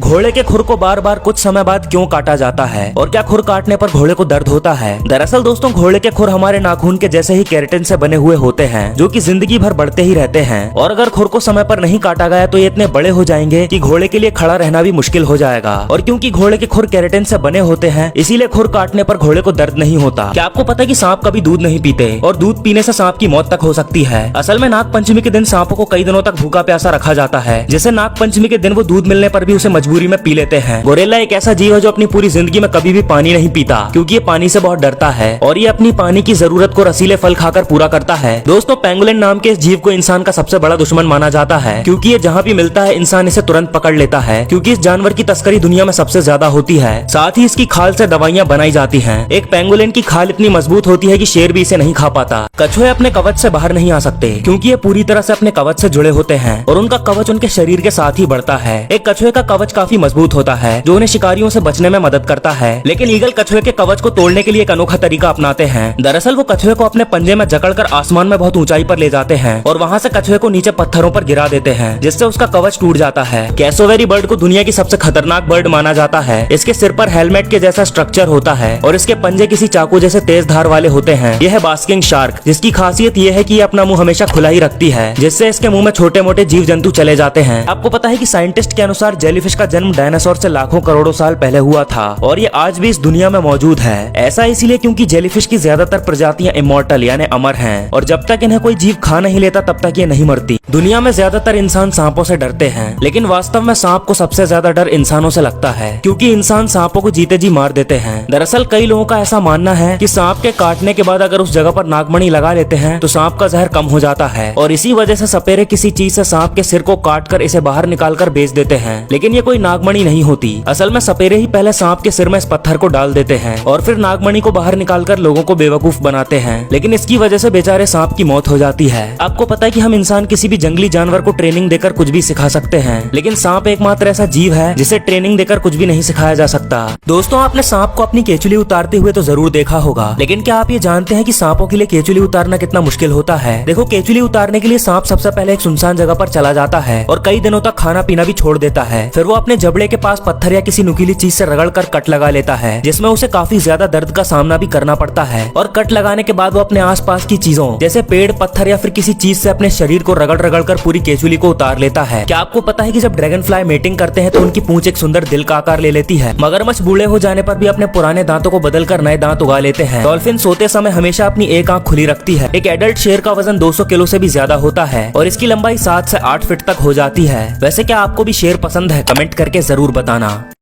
घोड़े के खुर को बार बार कुछ समय बाद क्यों काटा जाता है और क्या खुर काटने पर घोड़े को दर्द होता है? दरअसल दोस्तों, घोड़े के खुर हमारे नाखून के जैसे ही केराटिन से बने हुए होते हैं, जो कि जिंदगी भर बढ़ते ही रहते हैं। और अगर खुर को समय पर नहीं काटा गया तो ये इतने बड़े हो जाएंगे कि घोड़े के लिए खड़ा रहना भी मुश्किल हो जाएगा। और क्योंकि घोड़े के खुर केराटिन से बने होते हैं, इसीलिए खुर काटने पर घोड़े को दर्द नहीं होता। क्या आपको पता है कि सांप कभी दूध नहीं पीते और दूध पीने से सांप की मौत तक हो सकती है? असल में नाग पंचमी के दिन सांपों को कई दिनों तक भूखा प्यासा रखा जाता है, जिससे नाग पंचमी के दिन वो दूध मिलने पर भी उसे मजबूरी में पी लेते हैं। गोरिल्ला एक ऐसा जीव है जो अपनी पूरी जिंदगी में कभी भी पानी नहीं पीता, क्योंकि ये पानी से बहुत डरता है और ये अपनी पानी की जरूरत को रसीले फल खाकर पूरा करता है। दोस्तों, पेंगुलिन नाम के इस जीव को इंसान का सबसे बड़ा दुश्मन माना जाता है, क्योंकि ये जहाँ भी मिलता है इंसान इसे तुरंत पकड़ लेता है, क्योंकि इस जानवर की तस्करी दुनिया में सबसे ज्यादा होती है। साथ ही इसकी खाल से दवाइयाँ बनाई जाती है। एक पेंगुलिन की खाल इतनी मजबूत होती है कि शेर भी इसे नहीं खा पाता। कछुए अपने कवच से बाहर नहीं आ सकते, क्योंकि ये पूरी तरह से अपने कवच से जुड़े होते हैं और उनका कवच उनके शरीर के साथ ही बढ़ता है। एक कछुए का कवच काफी मजबूत होता है, जो उन्हें शिकारियों से बचने में मदद करता है। लेकिन ईगल कछुए के कवच को तोड़ने के लिए एक अनोखा तरीका अपनाते हैं। दरअसल वो कछुए को अपने पंजे में जकड़कर आसमान में बहुत ऊंचाई पर ले जाते हैं और वहाँ से कछुए को नीचे पत्थरों पर गिरा देते हैं, जिससे उसका कवच टूट जाता है। कैसोवेरी बर्ड को दुनिया की सबसे खतरनाक बर्ड माना जाता है। इसके सिर पर हेलमेट के जैसा स्ट्रक्चर होता है और इसके पंजे किसी चाकू जैसे तेज धार वाले होते हैं। यह है बास्किंग शार्क, जिसकी खासियत यह है कि ये अपना मुंह हमेशा खुला ही रखती है, जिससे इसके मुंह में छोटे मोटे जीव जंतु चले जाते हैं। आपको पता है कि साइंटिस्ट के अनुसार जेलीफिश का जन्म डायनासोर से लाखों करोड़ों साल पहले हुआ था और ये आज भी इस दुनिया में मौजूद है। ऐसा इसलिए क्योंकि जेलीफिश की ज्यादातर प्रजातियां इमॉर्टल यानी अमर हैं और जब तक इन्हें कोई जीव खा नहीं लेता तब तक ये नहीं मरती। दुनिया में ज्यादातर इंसान सांपों से डरते हैं, लेकिन वास्तव में सांप को सबसे ज्यादा डर इंसानों से लगता है, क्योंकि इंसान सांपों को जीते जी मार देते हैं। दरअसल कई लोगों का ऐसा मानना है कि सांप के काटने के बाद अगर उस जगह पर नागमणि लगा लेते हैं तो सांप का जहर कम हो जाता है और इसी वजह से सपेरे किसी चीज से सांप के सिर को काट कर इसे बाहर निकाल कर बेच देते हैं। लेकिन ये कोई नागमणि नहीं होती। असल में सपेरे ही पहले सांप के सिर में इस पत्थर को डाल देते हैं और फिर नागमणि को बाहर निकालकर लोगों को बेवकूफ बनाते हैं, लेकिन इसकी वजह से बेचारे सांप की मौत हो जाती है। आपको पता है कि हम इंसान किसी भी जंगली जानवर को ट्रेनिंग देकर कुछ भी सिखा सकते हैं, लेकिन सांप एकमात्र ऐसा जीव है जिसे ट्रेनिंग देकर कुछ भी नहीं सिखाया जा सकता। दोस्तों, आपने सांप को अपनी केचुली उतारते हुए तो जरूर देखा होगा, लेकिन क्या आप ये जानते हैं कि सांपों के लिए केचुली उतारना कितना मुश्किल होता है? देखो, केचुली उतारने के लिए सांप सबसे पहले एक सुनसान जगह पर चला जाता है और कई दिनों तक खाना पीना भी छोड़ देता है। फिर वो अपने जबड़े के पास पत्थर या किसी नुकीली चीज से रगड़ कर कट लगा लेता है, जिसमें उसे काफी ज्यादा दर्द का सामना भी करना पड़ता है। और कट लगाने के बाद वो अपने आसपास की चीजों जैसे पेड़, पत्थर या फिर किसी चीज से अपने शरीर को रगड़ रगड़ कर पूरी केचुली को उतार लेता है। क्या आपको पता है कि जब ड्रैगन फ्लाई मेटिंग करते हैं तो उनकी पूंछ एक सुंदर दिल का आकार ले लेती है? मगरमच्छ बूढ़े हो जाने पर भी अपने पुराने दांतों को बदलकर नए दांत उगा लेते हैं। डॉल्फिन सोते समय हमेशा अपनी एक आंख खुली रखती है। एक एडल्ट शेर का वजन 200 किलो से भी ज्यादा होता है और इसकी लंबाई 7 से 8 फीट तक हो जाती है। वैसे क्या आपको भी शेर पसंद है? कमेंट करके जरूर बताना।